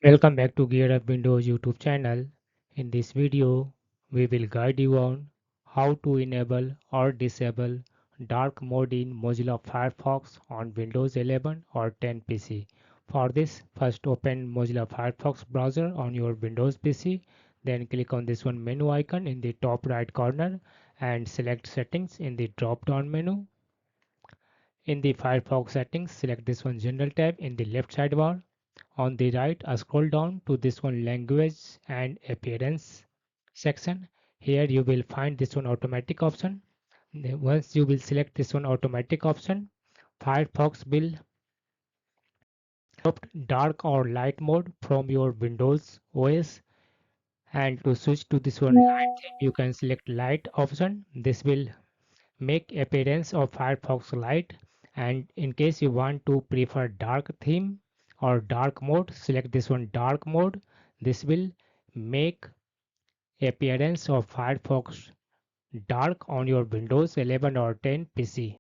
Welcome back to Gear Up Windows YouTube channel. In this video, we will guide you on how to enable or disable dark mode in Mozilla Firefox on Windows 11 or 10 PC. For this, first open Mozilla Firefox browser on your Windows PC, then click on this one menu icon in the top right corner and select settings in the drop down menu. In the Firefox settings, select this one general tab in the left sidebar. On the right, scroll down to this one language and appearance section. Here you will find this one automatic option. Once you will select this one automatic option, Firefox will adopt dark or light mode from your Windows OS, and to switch to this one light theme, you can select light option. This will make appearance of Firefox light, and in case you want to prefer dark theme or dark mode, select this one dark mode. This will make appearance of Firefox dark on your Windows 11 or 10 PC.